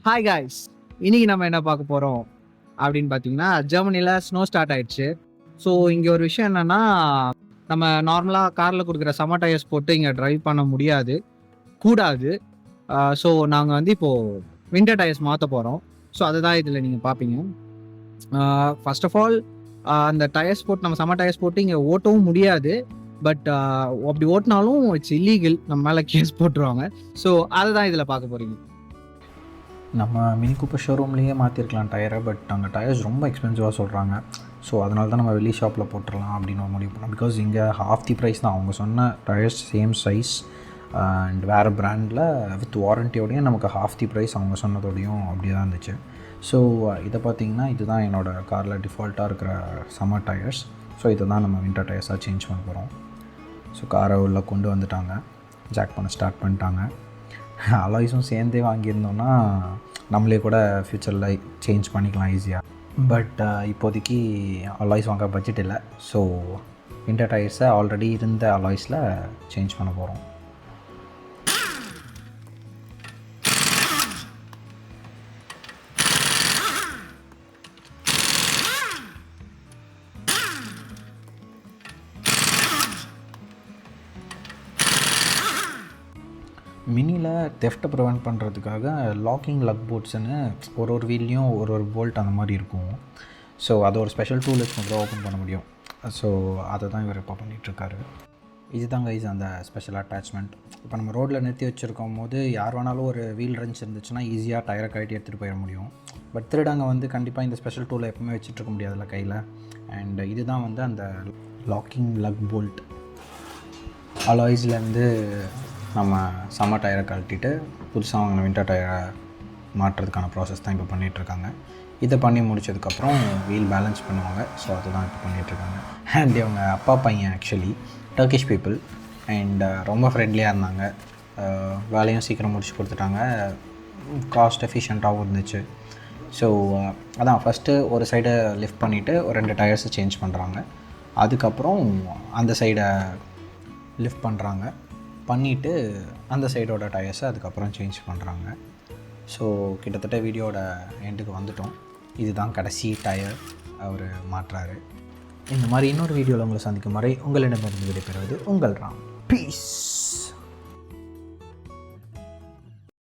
Hi guys, இன்னைக்கு நம்ம என்ன பார்க்க போகிறோம் அப்படின்னு பார்த்தீங்கன்னா, ஜெர்மனியில் ஸ்னோ ஸ்டார்ட் ஆயிடுச்சு. ஸோ இங்கே ஒரு விஷயம் என்னன்னா, நம்ம நார்மலாக காரில் கொடுக்குற சம்மர் டயர்ஸ் போட்டு இங்கே டிரைவ் பண்ண முடியாது, கூடாது. ஸோ நாங்கள் வந்து இப்போது வின்டர் டயர்ஸ் மாற்ற போகிறோம். ஸோ அதுதான் இதில் நீங்கள் பார்ப்பீங்க. ஃபர்ஸ்ட் ஆஃப் ஆல், அந்த டயர்ஸ் போட்டு நம்ம சம்மர் டயர்ஸ் போட்டு இங்கே ஓட்டவும் முடியாது. பட் அப்படி ஓட்டினாலும் இட்ஸ் இல்லீகல், நம்ம மேலே கேஸ் போட்டுருவாங்க. ஸோ அதை தான் இதில் பார்க்க போகிறீங்க. நம்ம மினி கூப்பர் ஷோரூம்லேயே மாற்றிருக்கலாம் டயரை, பட் அங்கே டயர்ஸ் ரொம்ப எக்ஸ்பென்சிவாக சொல்கிறாங்க. ஸோ அதனால தான் நம்ம வெளி ஷாப்பில் போட்டுடலாம் அப்படின்னு ஒரு முடிவு பண்ணோம். பிகாஸ் இங்கே ஹாஃப் தி ப்ரைஸ் தான். அவங்க சொன்ன டயர்ஸ் சேம் சைஸ் அண்ட் வேறு பிராண்டில் வித் வாரண்டியோடையும் நமக்கு ஹாஃப் தி ப்ரைஸ் அவங்க சொன்னதோடையும் அப்படி தான் இருந்துச்சு. ஸோ இதை பார்த்திங்கன்னா இதுதான் என்னோடய காரில் டிஃபால்ட்டாக இருக்கிற சம்மர் டயர்ஸ். ஸோ இதை தான் நம்ம வின்டர் டயர்ஸாக சேஞ்ச் பண்ண போகிறோம். ஸோ காரை உள்ளே கொண்டு வந்துட்டாங்க, ஜாக் பண்ண ஸ்டார்ட் பண்ணிட்டாங்க. அலாய்ஸும் சேர்ந்தே வாங்கியிருந்தோன்னா நம்மளே கூட ஃப்யூச்சரில் சேஞ்ச் பண்ணிக்கலாம் ஈஸியாக. பட் இப்போதைக்கு அலாய்ஸ் வாங்க பட்ஜெட் இல்லை. ஸோ வின்டர் டயர்ஸை ஆல்ரெடி இருந்த அலாய்ஸில் சேஞ்ச் பண்ண போகிறோம். மினியில் தெஃப்ட்டை ப்ரிவெண்ட் பண்ணுறதுக்காக லாக்கிங் லக் போல்ட்ஸ்னு ஒரு வீல்லையும் ஒரு போல்ட் அந்த மாதிரி இருக்கும். ஸோ அதை ஒரு ஸ்பெஷல் டூல் வச்சு மட்டும் ஓப்பன் பண்ண முடியும். ஸோ அதை தான் இவர் இப்போ பண்ணிகிட்ருக்காரு. இதுதான் கைஸ் அந்த ஸ்பெஷல் அட்டாச்மெண்ட். இப்போ நம்ம ரோட்டில் நிறுத்தி வச்சுருக்கும் போது யார் வேணாலும் ஒரு வீல் ரெஞ்ச் இருந்துச்சுன்னா ஈஸியாக டயரை கழட்டி எடுத்துகிட்டு போயிட முடியும். பட் திருடாங்க வந்து கண்டிப்பாக இந்த ஸ்பெஷல் டூலை எப்பவுமே வச்சுட்ருக்க முடியாதுல்ல கையில். அண்ட் இதுதான் வந்து அந்த லாக்கிங் லக் போல்ட். அலாய்ஸ்லேருந்து நம்ம சம்மர் டயரை கழட்டிட்டு புதுசாக வாங்கின வின்டர் டயரை மாட்டுறதுக்கான ப்ராசஸ் தான் இப்போ பண்ணிகிட்ருக்காங்க. இதை பண்ணி முடிச்சதுக்கப்புறம் வீல் பேலன்ஸ் பண்ணுவாங்க. ஸோ அதுதான் இப்போ பண்ணிகிட்ருக்காங்க. அண்ட் இவங்க அப்பா பையன் ஆக்சுவலி டர்க்கிஷ் பீப்புள் அண்ட் ரொம்ப ஃப்ரெண்ட்லியாக இருந்தாங்க. வேலையும் சீக்கிரம் முடிச்சு கொடுத்துட்டாங்க, காஸ்ட் எஃபிஷியண்ட்டாகவும் இருந்துச்சு. ஸோ அதான் ஃபஸ்ட்டு ஒரு சைடை லிஃப்ட் பண்ணிவிட்டு ஒரு 2 டயர்ஸை சேஞ்ச் பண்ணுறாங்க. அதுக்கப்புறம் அந்த சைடை லிஃப்ட் பண்ணிவிட்டு அந்த சைடோட டயர்ஸை அதுக்கப்புறம் சேஞ்ச் பண்ணுறாங்க. ஸோ கிட்டத்தட்ட வீடியோட எண்டுக்கு வந்துட்டோம். இதுதான் கடைசி டயர் அவர் மாட்டுறாரு. இந்த மாதிரி இன்னொரு வீடியோவில் உங்களை சந்திக்கும் வரை உங்களிடமிருந்து விடைபெறுவது உங்கள் ராம். பீஸ்.